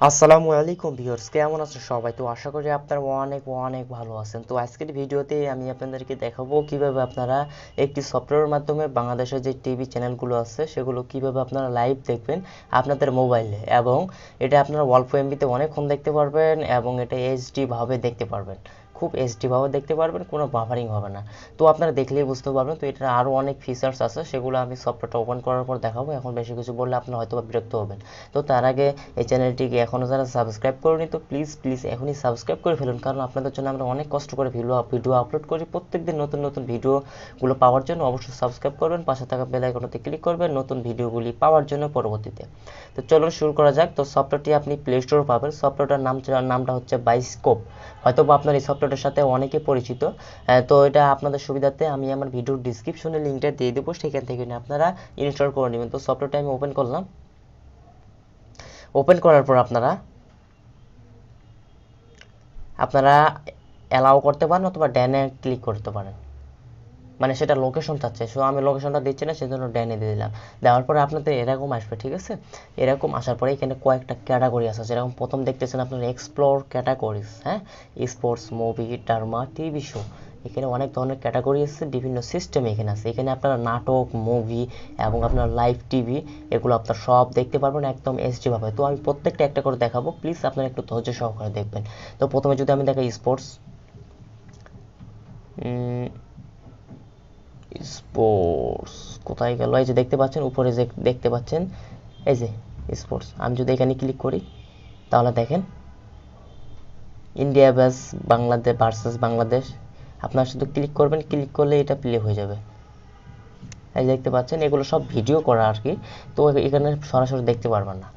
আসসালামু আলাইকুম ভিউয়ার্স, কেমন আছেন সবাই? তো আশা করি আপনারা অনেক অনেক ভালো আছেন। তো আজকের ভিডিওতে আমি আপনাদেরকে দেখাবো কিভাবে আপনারা একটি সফটওয়্যারের মাধ্যমে বাংলাদেশের যে টিভি চ্যানেলগুলো আছে সেগুলো কিভাবে আপনারা লাইভ দেখবেন আপনাদের মোবাইলে, এবং এটা আপনারা অল্প এমবিতে অনেকক্ষণ দেখতে পারবেন এবং এটা এইচডি ভাবে দেখতে পারবেন, খুব এইচডি ভাবে দেখতে পারবেন, কোনো বাফারিং হবে না। তো আপনারা দেখলেই বুঝতে পারবেন। তো এটার আরও অনেক ফিচার্স আছে, সেগুলো আমি সফটওয়্যারটা ওপেন করার পর দেখাবো। এখন বেশি কিছু বললে আপনারা হয়তো বিরক্ত হবেন। তো তার আগে এই চ্যানেলটিকে এখনও যারা সাবস্ক্রাইব করেনি, তো প্লিজ প্লিজ এখনই সাবস্ক্রাইব করে ফেলুন, কারণ আপনাদের জন্য আমরা অনেক কষ্ট করে ভিডিও আপলোড করি। প্রত্যেকদিন নতুন নতুন ভিডিওগুলো পাওয়ার জন্য অবশ্যই সাবস্ক্রাইব করবেন, পাশে থাকা বেল আইকনটিতে ক্লিক করবেন নতুন ভিডিওগুলি পাওয়ার জন্য পরবর্তীতে। তো চলুন শুরু করা যাক। তো সফটওয়্যারটি আপনি প্লে স্টোরে পাবেন। সফটওয়্যারটার নামটা হচ্ছে বাইস্কোপ। হয়তো বা আপনার এই সফটওয়্যারটার সাথে অনেকে পরিচিত। তো এটা আপনাদের সুবিধাতে আমি আমার ভিডিওর ডিসক্রিপশনে লিঙ্কটা দিয়ে দেবো, সেখান থেকে আপনারা ইনস্টল করে নেবেন। তো সফটওয়্যারটা আমি ওপেন করলাম। ওপেন করার পর আপনারা আপনারা অ্যালাউ করতে পারেন অথবা ড্যানে ক্লিক করতে পারেন, মানে সেটা লোকেশন চাচ্ছে। সো আমি লোকেশনটা দিচ্ছি না, সেজন্য ড্যানে দিয়ে দিলাম। দেওয়ার পরে আপনাদের এরকম আসবে, ঠিক আছে? এরকম আসার পরে এখানে কয়েকটা ক্যাটাগরি আছে, যেরকম প্রথম দেখতেছেন আপনার এক্সপ্লোর ক্যাটাগরিজ, হ্যাঁ, sports, movie, drama, TV show. এখানে অনেক ধরনের ক্যাটাগরি আছে, বিভিন্ন সিস্টেম এখানে আছে। এখানে আপনারা নাটক, মুভি এবং আপনার লাইভ টিভি এগুলো আপনার সব দেখতে পারবেন একদম এইচডি ভাবে। তো আমি প্রত্যেকটা একটা করে দেখাবো, প্লিজ আপনারা একটু ধৈর্য সহকারে দেখবেন। তো প্রথমে যদি আমি দেখাই স্পোর্টস, স্পোর্টস কোথায় গেল? এই যে দেখতে পাচ্ছেন উপরে, যে দেখতে পাচ্ছেন এই যে স্পোর্টস। আমি যদি এখানে ক্লিক করি তাহলে দেখেন ইন্ডিয়া ভার্সেস বাংলাদেশ। আপনারা শুধু ক্লিক করবেন, ক্লিক করলে এটা প্লে হয়ে যাবে। এই দেখতে পাচ্ছেন এগুলো সব ভিডিও করা আর কি, তো এখানে সরাসরি দেখতে পারবেন না।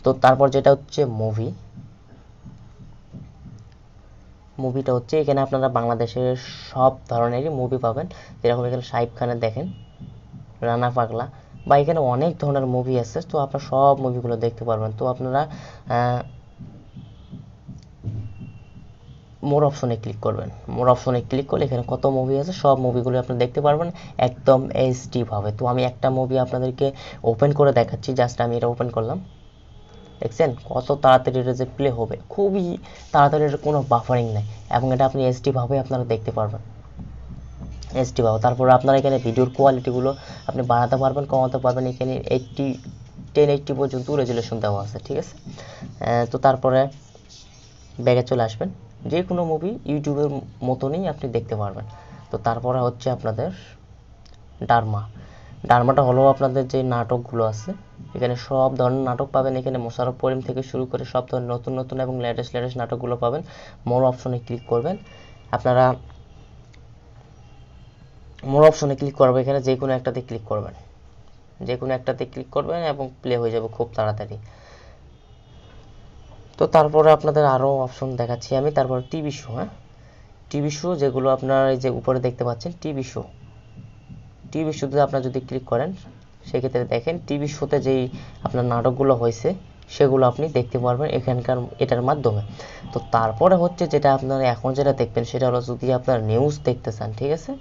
তো তারপর যেটা হচ্ছে মুভি, মুভিটা হচ্ছে এখানে আপনারা বাংলাদেশের সব ধরনেরই মুভি পাবেন। যেরকম এখানে শাহিব খানের দেখেন রানা পাগলা, বা এখানে অনেক ধরনের মুভি আছে। তো আপনারা সব মুভিগুলো দেখতে পারবেন। তো আপনারা মোর অপশনে ক্লিক করবেন। মোর অপশনে ক্লিক করলে এখানে কত মুভি আছে সব মুভিগুলো আপনি দেখতে পারবেন একদম এইচডি ভাবে। তো আমি একটা মুভি আপনাদেরকে ওপেন করে দেখাচ্ছি। জাস্ট আমি এটা ওপেন করলাম, দেখছেন কত তাড়াতাড়ি এটা যে প্লে হবে, খুবই তাড়াতাড়ি, এটা কোনো বাফারিং নেই, এবং এটা আপনি এইচডি ভাবে আপনারা দেখতে পারবেন, এইচডি ভাবে। তারপরে আপনারা এখানে ভিডিওর কোয়ালিটিগুলো আপনি বাড়াতে পারবেন, কমাতে পারবেন। এখানে 1080 পর্যন্ত রেজুলেশন দেওয়া আছে, ঠিক আছে? তো তারপরে ব্যাগে চলে আসবেন, যে কোনো মুভি ইউটিউবের মতনই আপনি দেখতে পারবেন। তো তারপরে হচ্ছে আপনাদের ডার্মা। ডার্মাটা হলো আপনাদের যে নাটকগুলো আছে, এখানে সব ধরনের নাটক পাবেন। এখানে মোশাররফ করিম থেকে শুরু করে সব ধরনের নতুন নতুন এবং লেটেস্ট লেটেস্ট নাটকগুলো পাবেন। মোর অপশনে ক্লিক করবেন। আপনারা মোর অপশনে ক্লিক করবেন, এখানে যে কোনো একটাতে ক্লিক করবেন, যে কোনো একটাতে ক্লিক করবেন এবং প্লে হয়ে যাবে খুব তাড়াতাড়ি। তো তারপরে আপনাদের আরও অপশন দেখাচ্ছি আমি। তারপর টিভি শো, হ্যাঁ, টিভি শো যেগুলো আপনারা এই যে উপরে দেখতে পাচ্ছেন টিভি শো, টিভি শোতে আপনারা যদি ক্লিক করেন সেক্ষেত্রে দেখেন টিভি শোতে যেই আপনার নাটকগুলো হয়েছে সেগুলো আপনি দেখতে পারবেন এখানকার এটার মাধ্যমে। তো তারপরে হচ্ছে যেটা আপনারা এখন যেটা দেখবেন সেটা হলো, যদি আপনার নিউজ দেখতে চান, ঠিক আছে,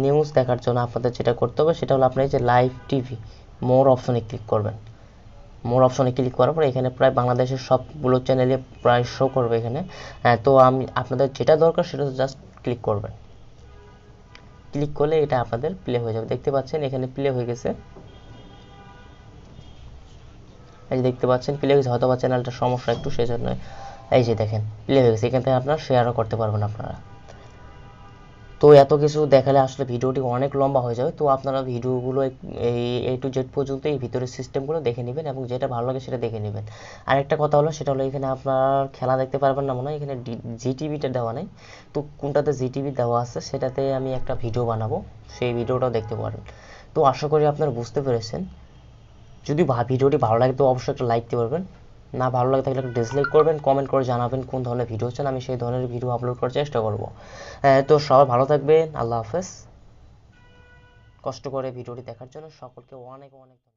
নিউজ দেখার জন্য আপনাদের যেটা করতে হবে সেটা হলো আপনার এই যে লাইভ টিভি, মোর অপশনে ক্লিক করবেন। মোর অপশনে ক্লিক করার পর এখানে প্রায় বাংলাদেশের সবগুলো চ্যানেলে প্রায় শো করবে এখানে। তো আমি আপনাদের যেটা দরকার সেটা জাস্ট ক্লিক করবেন। ক্লিক করলে এটা আপনাদের প্লে হয়ে যাবে। দেখতে পাচ্ছেন এখানে প্লে হয়ে গেছে, এই যে দেখতে পাচ্ছেন প্লে হয়েছে। হয়তো বা চ্যানেলটার সমস্যা একটু, সেজন্য এই যে দেখেন প্লে হয়ে গেছে। এখান থেকে আপনারা শেয়ারও করতে পারবেন আপনারা। তো এত কিছু দেখালে আসলে ভিডিওটি অনেক লম্বা হয়ে যাবে। তো আপনারা ভিডিওগুলো এই A to Z পর্যন্ত এই ভিতরের সিস্টেমগুলো দেখে নেবেন এবং যেটা ভালো লাগে সেটা দেখে নেবেন। আরেকটা কথা হলো, সেটা হলো এখানে আপনার খেলা দেখতে পারবেন না মনে হয়, এখানে জিটিভিটা দেওয়া নেই। তো কোনটাতে জিটিভি দেওয়া আছে সেটাতে আমি একটা ভিডিও বানাবো, সেই ভিডিওটাও দেখতে পারেন। তো আশা করি আপনারা বুঝতে পেরেছেন। যদি ভিডিওটি ভালো লাগে তো অবশ্যই একটা লাইক দিতে পারবেন, না ভালো লাগে থাকলে একটা ডিসলাইক করবেন, কমেন্ট করে জানাবেন কোন ধরনের ভিডিও চান, আমি সেই ধরনের ভিডিও আপলোড করার চেষ্টা করব। তো সবাই ভালো থাকবেন, আল্লাহ হাফেজ। কষ্ট করে ভিডিওটি দেখার জন্য সকলকে অনেক অনেক ধন্যবাদ।